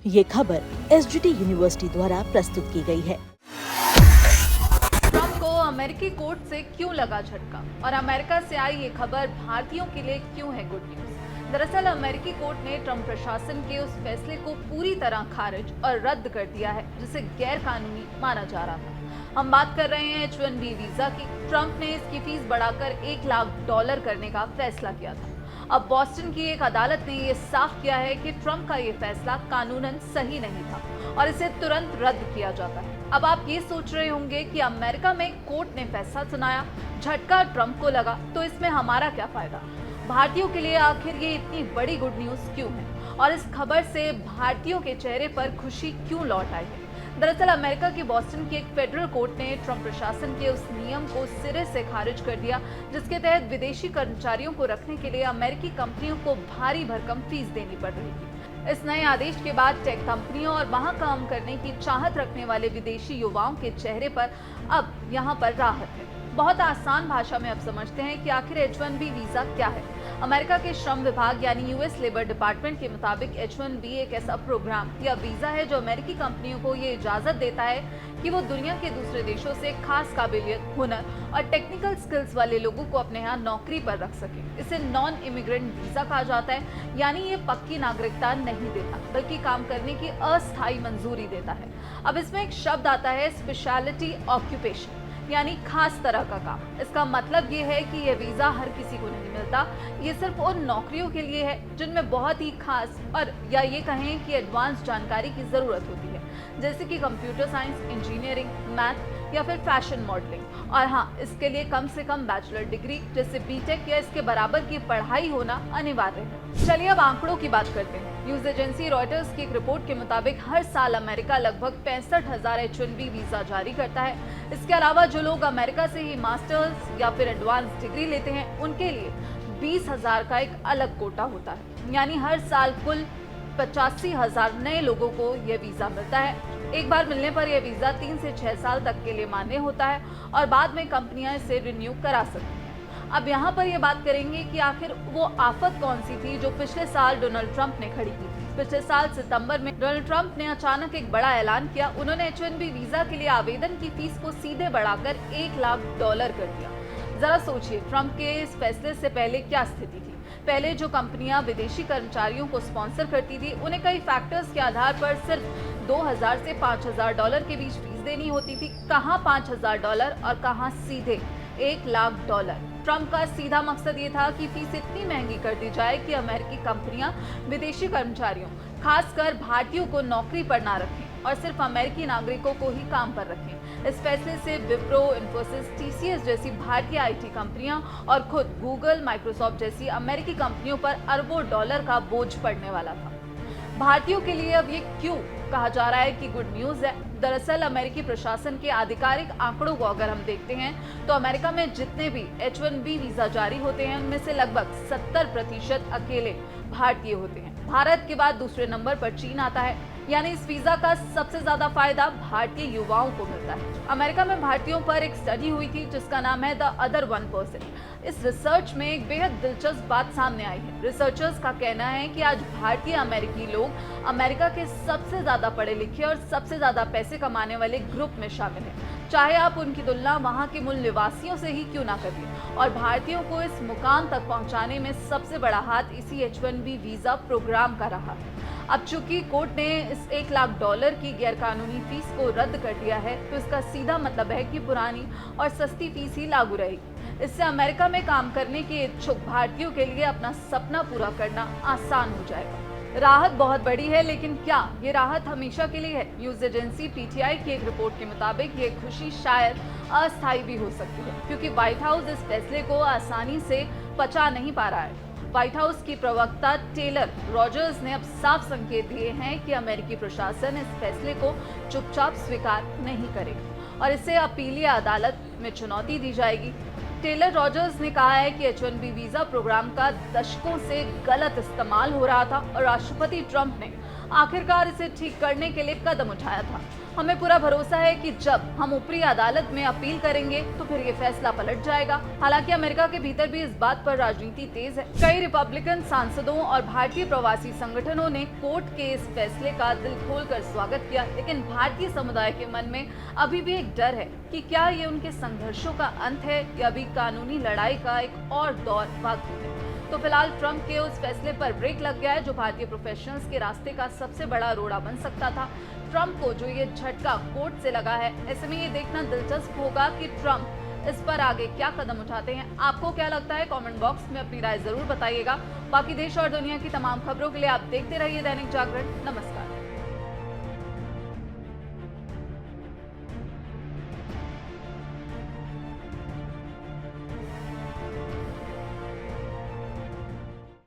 ये खबर SGT university द्वारा प्रस्तुत की गई है। ट्रंप को अमेरिकी कोर्ट से क्यों लगा झटका और अमेरिका से आई ये खबर भारतीयों के लिए क्यों है गुड न्यूज। दरअसल अमेरिकी कोर्ट ने ट्रंप प्रशासन के उस फैसले को पूरी तरह खारिज और रद्द कर दिया है जिसे गैर कानूनी माना जा रहा था। हम बात कर रहे हैं H-1B वीजा की। ट्रंप ने इसकी फीस बढ़ाकर $1 लाख करने का फैसला किया था। अब बॉस्टन की एक अदालत ने ये साफ किया है कि ट्रंप का ये फैसला कानूनन सही नहीं था और इसे तुरंत रद्द किया जाता है। अब आप ये सोच रहे होंगे कि अमेरिका में कोर्ट ने फैसला सुनाया, झटका ट्रंप को लगा, तो इसमें हमारा क्या फायदा। भारतीयों के लिए आखिर ये इतनी बड़ी गुड न्यूज क्यों है और इस खबर से भारतीयों के चेहरे पर खुशी क्यों लौट आई है। दरअसल अमेरिका की बॉस्टन की एक फेडरल कोर्ट ने ट्रंप प्रशासन के उस नियम को सिरे से खारिज कर दिया जिसके तहत विदेशी कर्मचारियों को रखने के लिए अमेरिकी कंपनियों को भारी भरकम फीस देनी पड़ रही थी। इस नए आदेश के बाद टेक कंपनियों और वहां काम करने की चाहत रखने वाले विदेशी युवाओं के चेहरे पर अब यहां पर राहत है। बहुत आसान भाषा में अब समझते हैं कि आखिर H-1B वीजा क्या है। अमेरिका के श्रम विभाग यानी यूएस लेबर डिपार्टमेंट के मुताबिक H-1B एक ऐसा प्रोग्राम या वीजा है जो अमेरिकी कंपनियों को ये इजाजत देता है कि वो दुनिया के दूसरे देशों से खास काबिलियत, हुनर और टेक्निकल स्किल्स वाले लोगों को अपने यहाँ नौकरी पर रख सके। इसे नॉन इमिग्रेंट वीजा कहा जाता है, यानी ये पक्की नागरिकता नहीं देता बल्कि काम करने की अस्थायी मंजूरी देता है। अब इसमें एक शब्द आता है स्पेशलिटी ऑक्यूपेशन, यानी खास तरह का काम। इसका मतलब ये है कि यह वीजा हर किसी को नहीं मिलता, ये सिर्फ उन नौकरियों के लिए है जिनमें बहुत ही खास और या ये कहें कि एडवांस जानकारी की जरूरत होती है, जैसे कि कंप्यूटर साइंस, इंजीनियरिंग, मैथ या फिर फैशन मॉडलिंग। और हाँ, इसके लिए कम से कम बैचलर डिग्री जैसे बीटेक या इसके बराबर की पढ़ाई होना अनिवार्य है। चलिए अब आंकड़ों की बात करते हैं। न्यूज एजेंसी रॉयटर्स की एक रिपोर्ट के मुताबिक हर साल अमेरिका लगभग 65,000 H-1B वीजा जारी करता है। इसके अलावा जो लोग अमेरिका से ही मास्टर्स या फिर एडवांस डिग्री लेते हैं उनके लिए 20,000 का एक अलग कोटा होता है, यानी हर साल कुल 85,000 नए लोगों को यह वीजा मिलता है। एक बार मिलने पर यह वीजा 3 से 6 साल तक के लिए मान्य होता है और बाद में कंपनियां इसे रिन्यू करा सकती हैं। अब यहाँ पर यह बात करेंगे कि आखिर वो आफत कौन सी थी जो पिछले साल डोनाल्ड ट्रंप ने खड़ी की थी। पिछले साल सितंबर में डोनाल्ड ट्रंप ने अचानक एक बड़ा ऐलान किया। उन्होंने H-1B वीजा के लिए आवेदन की फीस को सीधे बढ़ाकर $1 लाख कर दिया। जरा सोचिए, ट्रंप के इस फैसले से पहले क्या स्थिति थी। पहले जो कंपनियां विदेशी कर्मचारियों को स्पॉन्सर करती थी उन्हें कई फैक्टर्स के आधार पर सिर्फ $2,000 से $5,000 के बीच फीस देनी होती थी। कहाँ $5,000 और कहाँ सीधे $1 लाख। ट्रंप का सीधा मकसद ये था कि फीस इतनी महंगी कर दी जाए कि अमेरिकी कंपनियां विदेशी कर्मचारियों, खासकर भारतीयों को नौकरी पर ना रखें और सिर्फ अमेरिकी नागरिकों को ही काम पर रखें। इस फैसले से विप्रो, इन्फोसिस, TCS जैसी भारतीय IT कंपनियां और खुद गूगल, माइक्रोसॉफ्ट जैसी अमेरिकी कंपनियों पर अरबों डॉलर का बोझ पड़ने वाला था। भारतीयों के लिए अब ये क्यों कहा जा रहा है कि गुड न्यूज है। दरअसल अमेरिकी प्रशासन के आधिकारिक आंकड़ों को अगर हम देखते हैं तो अमेरिका में जितने भी H-1B वीजा जारी होते हैं उनमें से लगभग 70% अकेले भारतीय होते हैं। भारत के बाद दूसरे नंबर पर चीन आता है, यानी इस वीजा का सबसे ज्यादा फायदा भारतीय युवाओं को मिलता है। अमेरिका में भारतीयों पर एक स्टडी हुई थी जिसका नाम है द अदर 1%। इस रिसर्च में एक बेहद दिलचस्प बात सामने आई है। रिसर्चर्स का कहना है कि आज भारतीय अमेरिकी लोग अमेरिका के सबसे ज्यादा पढ़े लिखे और सबसे ज्यादा पैसे कमाने वाले ग्रुप में शामिल हैं, चाहे आप उनकी तुलना वहां के मूल निवासियों से ही क्यों ना करिए। और भारतीयों को इस मुकाम तक पहुंचाने में सबसे बड़ा हाथ इसी H-1B वीजा प्रोग्राम का रहा है। अब चूंकि कोर्ट ने इस $1 लाख की गैरकानूनी फीस को रद्द कर दिया है तो इसका सीधा मतलब है कि पुरानी और सस्ती फीस ही लागू रहेगी। इससे अमेरिका में काम करने के इच्छुक भारतीयों के लिए अपना सपना पूरा करना आसान हो जाएगा। राहत बहुत बड़ी है, लेकिन क्या ये राहत हमेशा के लिए है। न्यूज एजेंसी PTI की एक रिपोर्ट के मुताबिक ये खुशी शायद अस्थायी भी हो सकती है, क्योंकि व्हाइट हाउस इस फैसले को आसानी से पचा नहीं पा रहा है। व्हाइट हाउस की प्रवक्ता टेलर रॉजर्स ने अब साफ संकेत दिए हैं कि अमेरिकी प्रशासन इस फैसले को चुपचाप स्वीकार नहीं करेगा और इसे अपीलीय अदालत में चुनौती दी जाएगी। टेलर रॉजर्स ने कहा है कि H-1B वीजा प्रोग्राम का दशकों से गलत इस्तेमाल हो रहा था और राष्ट्रपति ट्रंप ने आखिरकार इसे ठीक करने के लिए कदम उठाया था। हमें पूरा भरोसा है कि जब हम ऊपरी अदालत में अपील करेंगे तो फिर ये फैसला पलट जाएगा। हालांकि अमेरिका के भीतर भी इस बात पर राजनीति तेज है। कई रिपब्लिकन सांसदों और भारतीय प्रवासी संगठनों ने कोर्ट के इस फैसले का दिल खोलकर स्वागत किया, लेकिन भारतीय समुदाय के मन में अभी भी एक डर है कि क्या ये उनके संघर्षों का अंत है या अभी कानूनी लड़ाई का एक और दौर बाकी है। तो फिलहाल ट्रंप के उस फैसले पर ब्रेक लग गया है जो भारतीय प्रोफेशनल्स के रास्ते का सबसे बड़ा रोड़ा बन सकता था। ट्रंप को जो ये झटका कोर्ट से लगा है, ऐसे में ये देखना दिलचस्प होगा कि ट्रंप इस पर आगे क्या कदम उठाते हैं। आपको क्या लगता है? कमेंट बॉक्स में अपनी राय जरूर बताइएगा। बाकी देश और दुनिया की तमाम खबरों के लिए आप देखते रहिए दैनिक जागरण। नमस्कार।